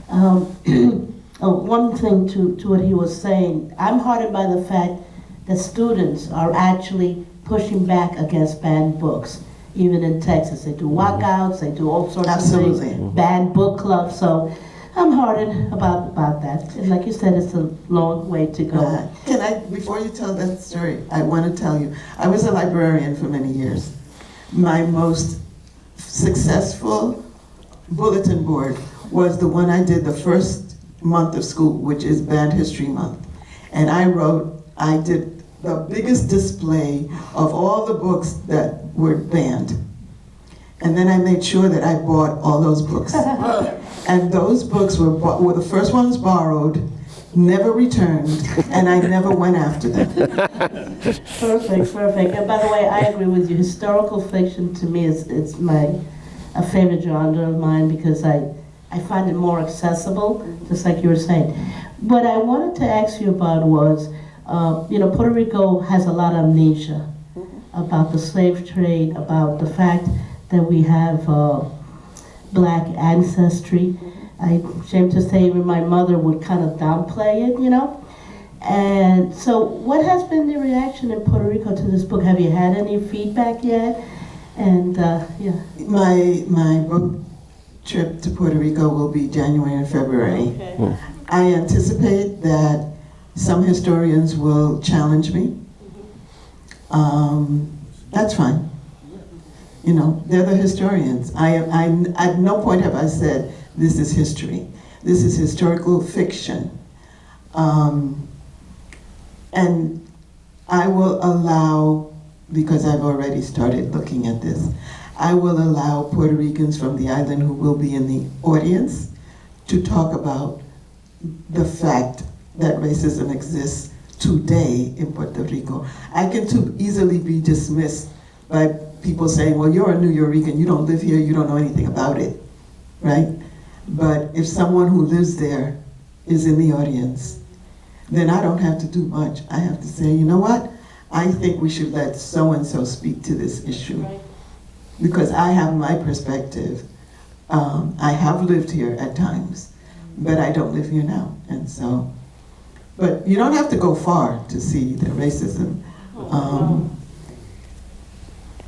[SPEAKER 5] One thing to what he was saying, I'm heartened by the fact that students are actually pushing back against banned books. Even in Texas, they do walkouts, they do all sorts
[SPEAKER 2] Absolutely.
[SPEAKER 5] of things, banned book clubs. So I'm heartened about that. And like you said, it's a long way to go.
[SPEAKER 2] Can I, before you tell that story, I want to tell you, I was a librarian for many years. My most successful bulletin board was the one I did the first month of school, which is Banned History Month. And I did the biggest display of all the books that were banned. And then I made sure that I bought all those books. And those books were the first ones borrowed, never returned, and I never went after them.
[SPEAKER 5] Perfect, perfect. And by the way, I agree with you. Historical fiction to me is a favorite genre of mine because I find it more accessible, just like you were saying. What I wanted to ask you about was, Puerto Rico has a lot of amnesia about the slave trade, about the fact that we have black ancestry. I'm ashamed to say even my mother would kind of downplay it, And so what has been the reaction in Puerto Rico to this book? Have you had any feedback yet? And yeah.
[SPEAKER 2] My book trip to Puerto Rico will be January and February.
[SPEAKER 5] Okay.
[SPEAKER 2] I anticipate that some historians will challenge me. That's fine. They're the historians. At no point have I said, this is history. This is historical fiction. And I will allow, because I've already started looking at this, I will allow Puerto Ricans from the island who will be in the audience to talk about the fact that racism exists today in Puerto Rico. I can too easily be dismissed by people saying, well, you're a New Yorican, you don't live here, you don't know anything about it, right? But if someone who lives there is in the audience, then I don't have to do much. I have to say, you know what? I think we should let so-and-so speak to this issue.
[SPEAKER 5] Right.
[SPEAKER 2] Because I have my perspective. I have lived here at times, but I don't live here now. And so, but you don't have to go far to see the racism.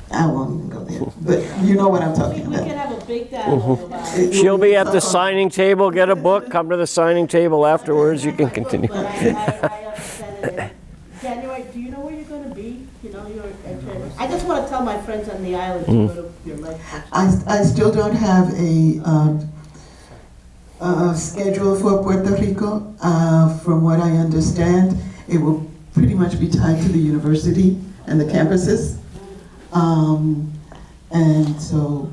[SPEAKER 2] I won't even go there, but you know what I'm talking
[SPEAKER 5] We
[SPEAKER 2] about.
[SPEAKER 5] can have a big dialogue about it.
[SPEAKER 1] She'll be at the signing table, get a book, come to the signing table afterwards, you can continue.
[SPEAKER 5] But I understand it. January, do you know where you're going to be? I just want to tell my friends on the island to go to your lecture.
[SPEAKER 2] I still don't have a schedule for Puerto Rico. From what I understand, it will pretty much be tied to the university and the campuses. And so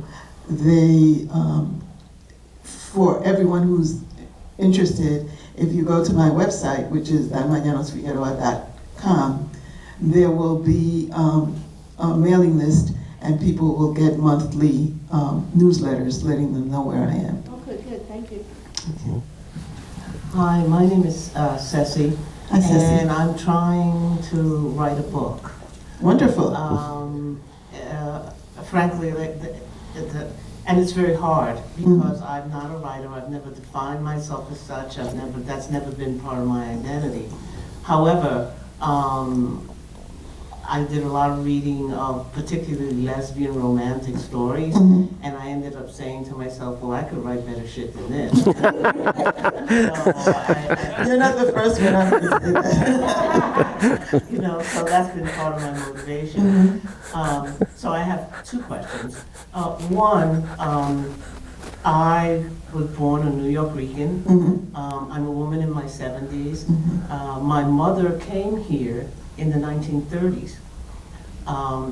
[SPEAKER 2] they, for everyone who's interested, if you go to my website, which is Dahlma Llanos-Figueroa.com, there will be a mailing list and people will get monthly newsletters letting them know where I am.
[SPEAKER 5] Okay, good, thank you.
[SPEAKER 6] Hi, my name is Ceci,
[SPEAKER 2] Hi, Ceci.
[SPEAKER 6] and I'm trying to write a book.
[SPEAKER 2] Wonderful.
[SPEAKER 6] Frankly, and it's very hard because I'm not a writer. I've never defined myself as such. That's never been part of my identity. However, I did a lot of reading of particularly lesbian romantic stories, and I ended up saying to myself, well, I could write better shit than this.
[SPEAKER 2] You're not the first one I've said that.
[SPEAKER 6] So that's been part of my motivation. So I have two questions. One, I was born a New York-Rican. I'm a woman in my 70s. My mother came here in the 1930s.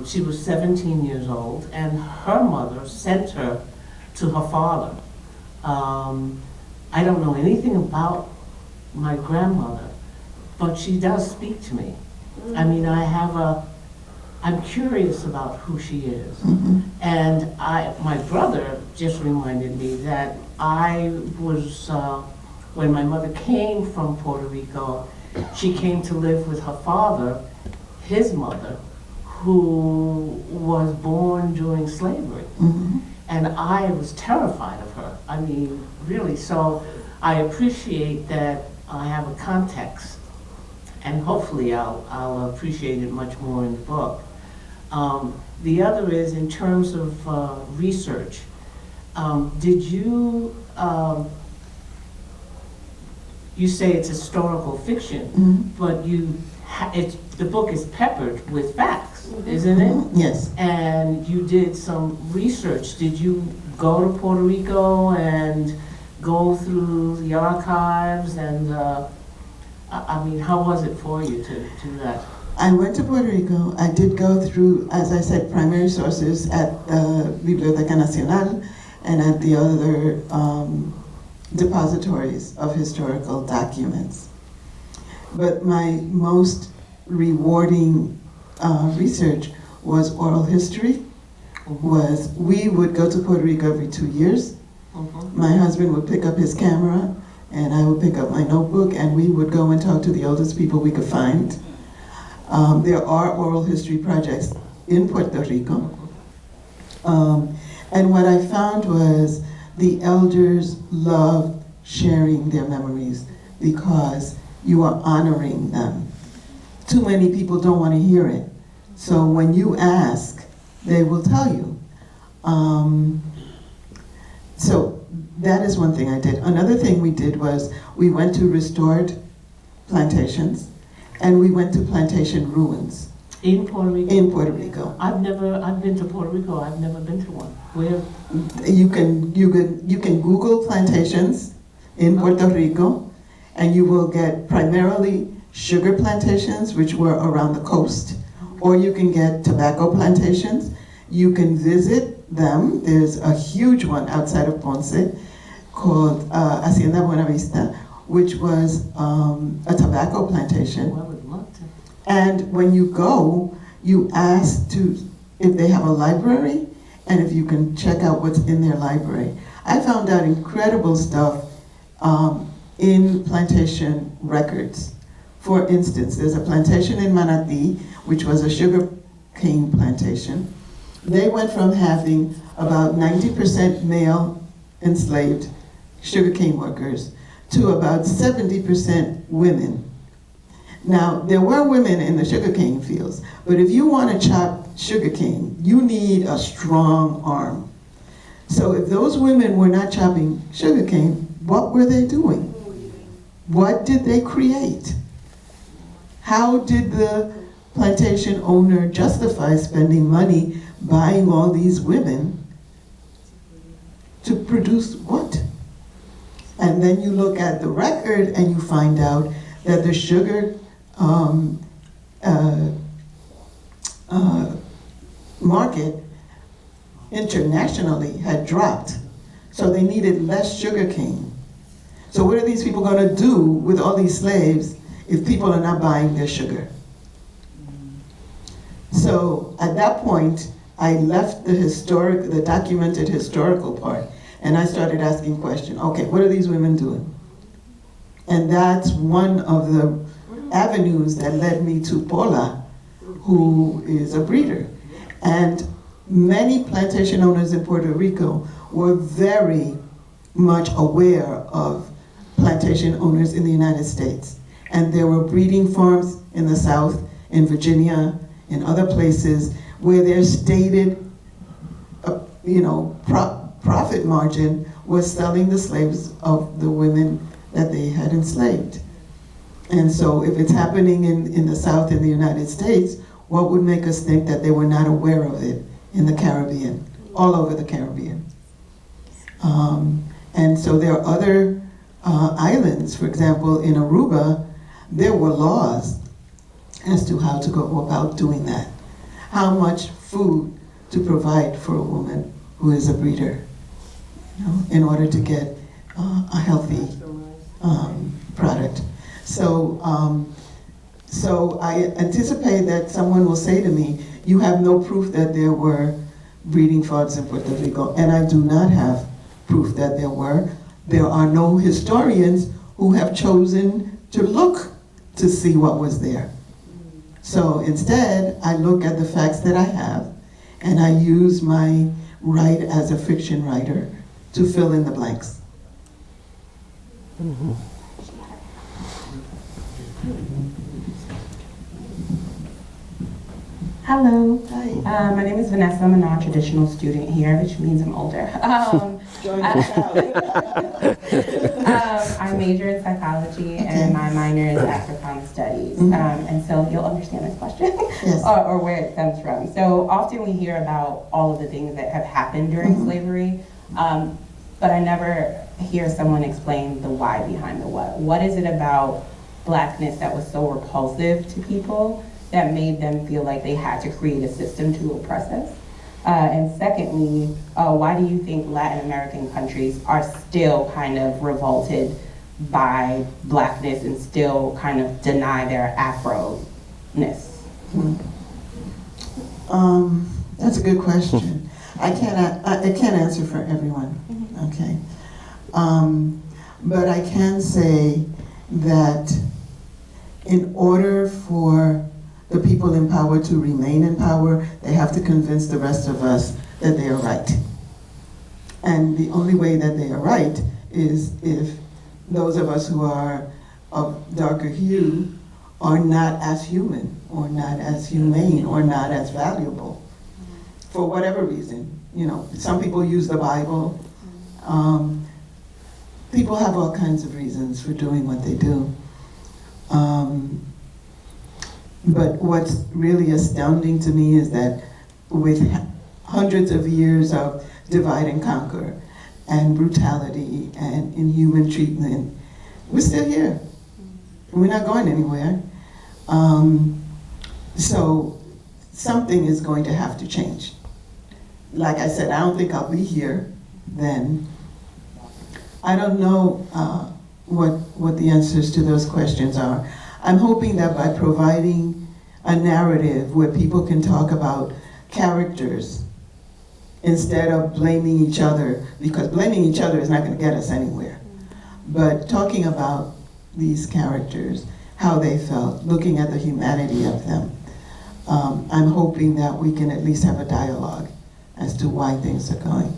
[SPEAKER 6] She was 17 years old, and her mother sent her to her father. I don't know anything about my grandmother, but she does speak to me. I mean, I'm curious about who she is. And my brother just reminded me that I was, when my mother came from Puerto Rico, she came to live with her father, his mother, who was born during slavery. And I was terrified of her. I mean, really. So I appreciate that I have a context, and hopefully I'll appreciate it much more in the book. The other is in terms of research. Did you, you say it's historical fiction, but the book is peppered with facts, isn't it?
[SPEAKER 2] Yes.
[SPEAKER 6] And you did some research. Did you go to Puerto Rico and go through the archives? And I mean, how was it for you to do that?
[SPEAKER 2] I went to Puerto Rico. I did go through, as I said, primary sources at the Biblioteca Nacional and at the other depositories of historical documents. But my most rewarding research was oral history. We would go to Puerto Rico every 2 years. My husband would pick up his camera and I would pick up my notebook and we would go and talk to the oldest people we could find. There are oral history projects in Puerto Rico. And what I found was the elders loved sharing their memories because you are honoring them. Too many people don't want to hear it. So when you ask, they will tell you. So that is one thing I did. Another thing we did was we went to restored plantations and we went to plantation ruins.
[SPEAKER 6] In Puerto Rico?
[SPEAKER 2] In Puerto Rico.
[SPEAKER 6] I've been to Puerto Rico, I've never been to one. Where?
[SPEAKER 2] You can Google plantations in Puerto Rico and you will get primarily sugar plantations, which were around the coast, or you can get tobacco plantations. You can visit them. There's a huge one outside of Ponce called Hacienda Buena Vista, which was a tobacco plantation.
[SPEAKER 6] Oh, I would love to.
[SPEAKER 2] And when you go, you ask if they have a library and if you can check out what's in their library. I found out incredible stuff in plantation records. For instance, there's a plantation in Manatí, which was a sugar cane plantation. They went from having about 90% male enslaved sugarcane workers to about 70% women. Now, there were women in the sugarcane fields, but if you want to chop sugarcane, you need a strong arm. So if those women were not chopping sugarcane, what were they doing? What did they create? How did the plantation owner justify spending money buying all these women to produce what? And then you look at the record and you find out that the sugar market internationally had dropped. So they needed less sugar cane. So what are these people going to do with all these slaves if people are not buying their sugar? So at that point, I left the documented historical part, and I started asking questions. Okay, what are these women doing? And that's one of the avenues that led me to Pola, who is a breeder. And many plantation owners in Puerto Rico were very much aware of plantation owners in the United States. And there were breeding farms in the South, in Virginia, in other places, where their stated profit margin was selling the slaves of the women that they had enslaved. And so if it's happening in the South in the United States, what would make us think that they were not aware of it in the Caribbean, all over the Caribbean? And so there are other islands, for example, in Aruba, there were laws as to how to go about doing that. How much food to provide for a woman who is a breeder, in order to get a healthy product. So I anticipate that someone will say to me, you have no proof that there were breeding farms in Puerto Rico, and I do not have proof that there were. There are no historians who have chosen to look to see what was there. So instead, I look at the facts that I have, and I use my right as a fiction writer to fill in the blanks.
[SPEAKER 7] Hello.
[SPEAKER 2] Hi.
[SPEAKER 7] My name is Vanessa. I'm a non-traditional student here, which means I'm older.
[SPEAKER 2] Join the crowd.
[SPEAKER 7] I major in psychology and my minor is Africana studies. And so you'll understand this question
[SPEAKER 2] Yes.
[SPEAKER 7] or where it stems from. So often we hear about all of the things that have happened during slavery, but I never hear someone explain the why behind the what. What is it about Blackness that was so repulsive to people that made them feel like they had to create a system to oppress us? And secondly, why do you think Latin American countries are still kind of revolted by Blackness and still kind of deny their Afro-ness?
[SPEAKER 2] That's a good question. I can't answer for everyone, okay? But I can say that in order for the people in power to remain in power, they have to convince the rest of us that they are right. And the only way that they are right is if those of us who are of darker hue are not as human, or not as humane, or not as valuable, for whatever reason. You know, some people use the Bible. People have all kinds of reasons for doing what they do. But what's really astounding to me is that with hundreds of years of divide and conquer and brutality and inhuman treatment, we're still here. We're not going anywhere. So something is going to have to change. Like I said, I don't think I'll be here then. I don't know what the answers to those questions are. I'm hoping that by providing a narrative where people can talk about characters instead of blaming each other, because blaming each other is not going to get us anywhere. But talking about these characters, how they felt, looking at the humanity of them, I'm hoping that we can at least have a dialogue as to why things are going.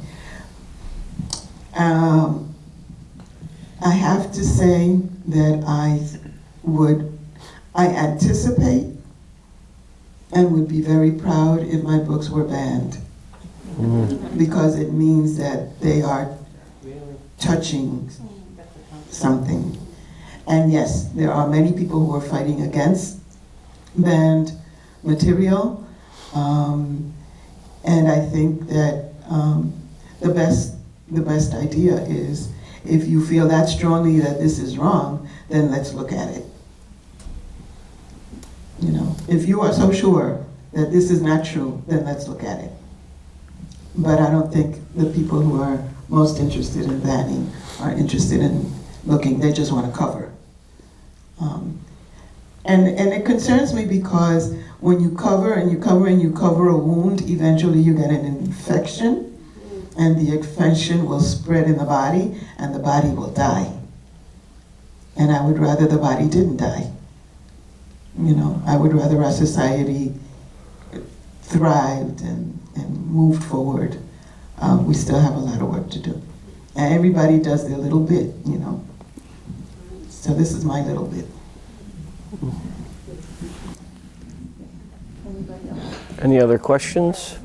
[SPEAKER 2] I have to say that I anticipate and would be very proud if my books were banned, because it means that they are touching something. And yes, there are many people who are fighting against banned material, and I think that the best idea is, if you feel that strongly that this is wrong, then let's look at it. You know, if you are so sure that this is not true, then let's look at it. But I don't think the people who are most interested in banning are interested in looking. They just want to cover. And it concerns me because when you cover and you cover and you cover a wound, eventually you get an infection, and the infection will spread in the body, and the body will die. And I would rather the body didn't die. You know, I would rather our society thrived and moved forward. We still have a lot of work to do. And everybody does their little bit, you know. So this is my little bit.
[SPEAKER 1] Any other questions?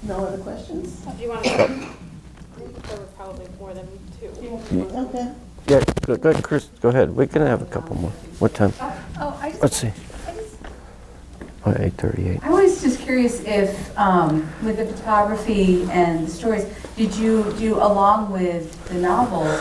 [SPEAKER 2] No other questions?
[SPEAKER 3] Do you want to go? I think there were probably more than two.
[SPEAKER 2] Okay.
[SPEAKER 1] Yeah, go ahead, Chris, go ahead. We can have a couple more. What time? Let's see. Oh, 8:38.
[SPEAKER 8] I was just curious if, with the photography and the stories, did you do, along with the novels,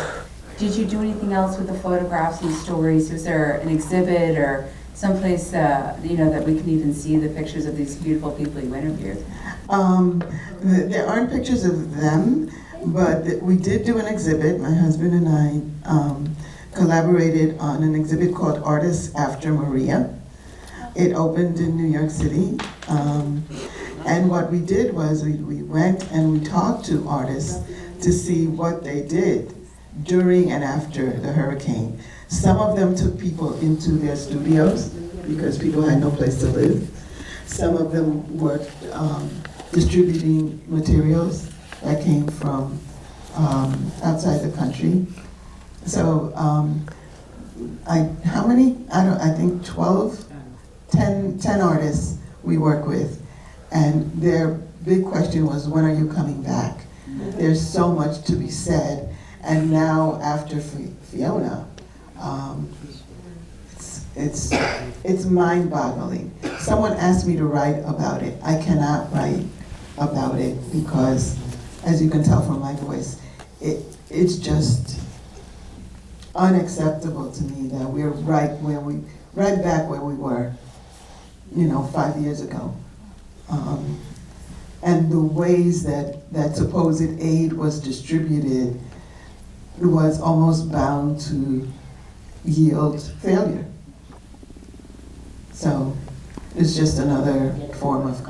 [SPEAKER 8] did you do anything else with the photographs and stories? Was there an exhibit or someplace, you know, that we can even see the pictures of these beautiful people you interviewed?
[SPEAKER 2] There aren't pictures of them, but we did do an exhibit. My husband and I collaborated on an exhibit called Artists After Maria. It opened in New York City. And what we did was we went and we talked to artists to see what they did during and after the hurricane. Some of them took people into their studios because people had no place to live. Some of them worked distributing materials that came from outside the country. So, how many? I think 12, 10 artists we work with. And their big question was, when are you coming back? There's so much to be said. And now after Fiona, it's mind-boggling. Someone asked me to write about it. I cannot write about it because, as you can tell from my voice, it's just unacceptable to me that we're right back where we were, 5 years ago. And the ways that supposed aid was distributed was almost bound to yield failure. So it's just another form of